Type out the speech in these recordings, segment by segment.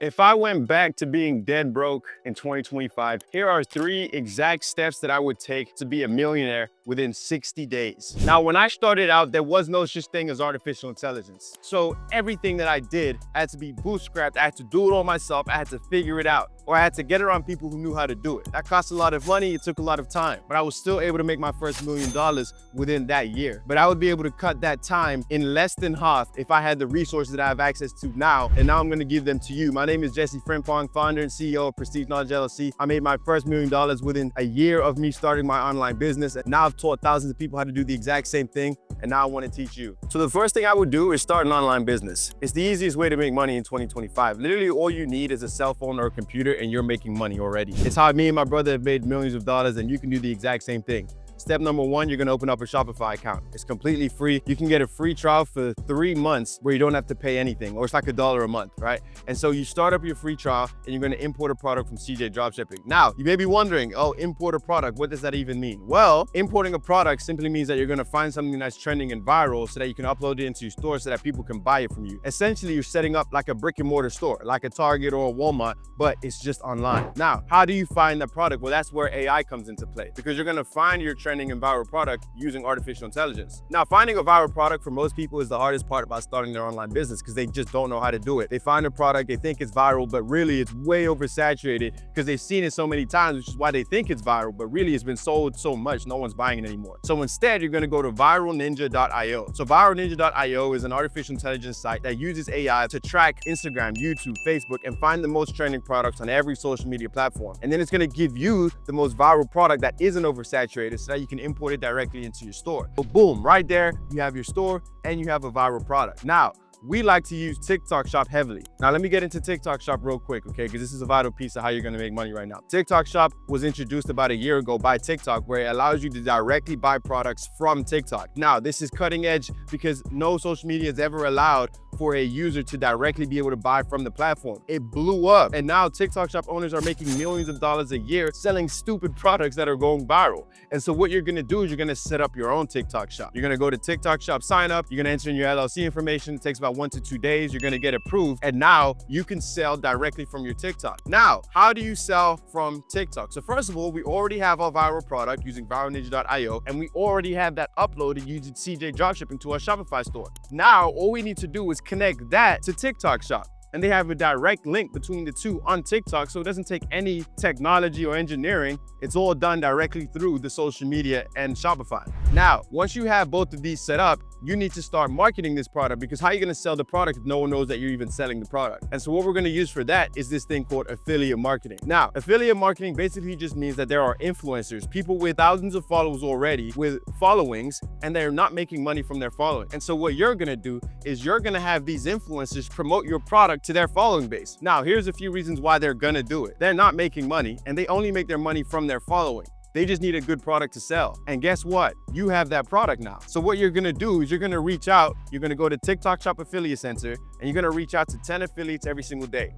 If I went back to being dead broke in 2025, here are 3 exact steps that I would take to be a millionaire within 60 days. Now, when I started out, there was no such thing as artificial intelligence. So everything that I did had to be bootstrapped. I had to do it all myself. I had to figure it out, or I had to get around people who knew how to do it. That cost a lot of money. It took a lot of time, but I was still able to make my first $1 million within that year. But I would be able to cut that time in less than half if I had the resources that I have access to now. And now I'm going to give them to you. My name is Jesse Frimpong, founder and CEO of Prestige Knowledge LLC. I made my first $1 million within a year of me starting my online business. And now I've taught thousands of people how to do the exact same thing. And now I want to teach you. So the first thing I would do is start an online business. It's the easiest way to make money in 2025. Literally all you need is a cell phone or a computer and you're making money already. It's how me and my brother have made millions of dollars, and you can do the exact same thing. Step number 1, you're gonna open up a Shopify account. It's completely free. You can get a free trial for 3 months where you don't have to pay anything, or it's like $1 a month, right? And so you start up your free trial and you're gonna import a product from CJ Dropshipping. Now, you may be wondering, oh, import a product, what does that even mean? Well, importing a product simply means that you're gonna find something that's trending and viral so that you can upload it into your store so that people can buy it from you. Essentially, you're setting up like a brick and mortar store, like a Target or a Walmart, but it's just online. Now, how do you find the product? Well, that's where AI comes into play, because you're gonna find your trending and viral product using artificial intelligence. Now, finding a viral product for most people is the hardest part about starting their online business, because they just don't know how to do it. They find a product, they think it's viral, but really it's way oversaturated because they've seen it so many times, which is why they think it's viral, but really it's been sold so much, no one's buying it anymore. So instead, you're gonna go to viralninja.io. So viralninja.io is an artificial intelligence site that uses AI to track Instagram, YouTube, Facebook, and find the most trending products on every social media platform. And then it's gonna give you the most viral product that isn't oversaturated so that you can import it directly into your store. So boom, right there, you have your store and you have a viral product. Now, we like to use TikTok Shop heavily. Now, let me get into TikTok Shop real quick, okay? Because this is a vital piece of how you're gonna make money right now. TikTok Shop was introduced about a year ago by TikTok, where it allows you to directly buy products from TikTok. Now, this is cutting edge because no social media has ever allowed for a user to directly be able to buy from the platform. It blew up. And now TikTok Shop owners are making millions of dollars a year selling stupid products that are going viral. And so what you're gonna do is you're gonna set up your own TikTok Shop. You're gonna go to TikTok Shop, sign up, you're gonna enter in your LLC information. It takes about 1 to 2 days. You're gonna get approved. And now you can sell directly from your TikTok. Now, how do you sell from TikTok? So first of all, we already have our viral product using viralninja.io, and we already have that uploaded using CJ Dropshipping to our Shopify store. Now, all we need to do is connect that to TikTok Shop. And they have a direct link between the two on TikTok, so it doesn't take any technology or engineering. It's all done directly through the social media and Shopify. Now, once you have both of these set up, you need to start marketing this product, because how are you gonna sell the product if no one knows that you're even selling the product? And so what we're gonna use for that is this thing called affiliate marketing. Now, affiliate marketing basically just means that there are influencers, people with thousands of followers already, with followings, and they're not making money from their following. And so what you're gonna do is you're gonna have these influencers promote your product to their following base. Now, here's a few reasons why they're gonna do it. They're not making money, and they only make their money from their following. They just need a good product to sell. And guess what? You have that product now. So what you're gonna do is you're gonna reach out, you're gonna go to TikTok Shop Affiliate Center, and you're gonna reach out to 10 affiliates every single day.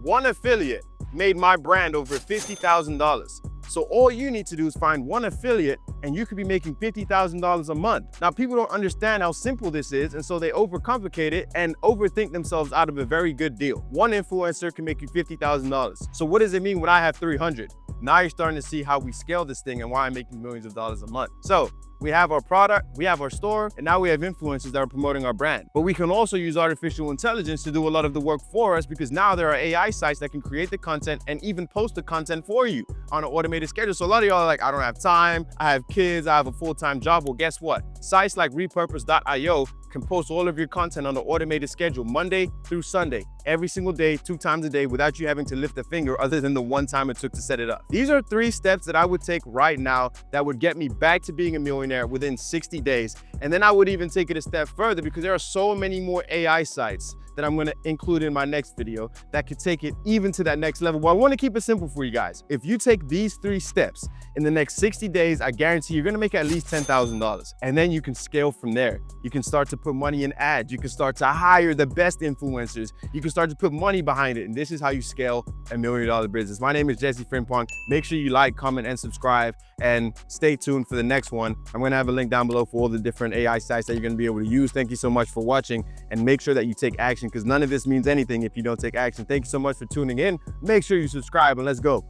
One affiliate made my brand over $50,000. So all you need to do is find one affiliate and you could be making $50,000 a month. Now, people don't understand how simple this is, and so they overcomplicate it and overthink themselves out of a very good deal. One influencer can make you $50,000. So what does it mean when I have 300? Now you're starting to see how we scale this thing and why I'm making millions of dollars a month. So we have our product, we have our store, and now we have influencers that are promoting our brand. But we can also use artificial intelligence to do a lot of the work for us, because now there are AI sites that can create the content and even post the content for you on an automated schedule. So a lot of y'all are like, I don't have time, I have kids, I have a full-time job. Well, guess what? Sites like repurpose.io can post all of your content on an automated schedule, Monday through Sunday, every single day, 2 times a day, without you having to lift a finger other than the one time it took to set it up. These are 3 steps that I would take right now that would get me back to being a millionaire within 60 days. And then I would even take it a step further, because there are so many more AI sites that I'm gonna include in my next video that could take it even to that next level. But I wanna keep it simple for you guys. If you take these 3 steps in the next 60 days, I guarantee you're gonna make at least $10,000. And then you can scale from there. You can start to put money in ads. You can start to hire the best influencers. You can start to put money behind it. And this is how you scale a $1 million business. My name is Jesse Frimpong. Make sure you like, comment, and subscribe, and stay tuned for the next one. I'm gonna have a link down below for all the different AI sites that you're gonna be able to use. Thank you so much for watching, and make sure that you take action, because none of this means anything if you don't take action. Thank you so much for tuning in. Make sure you subscribe and let's go.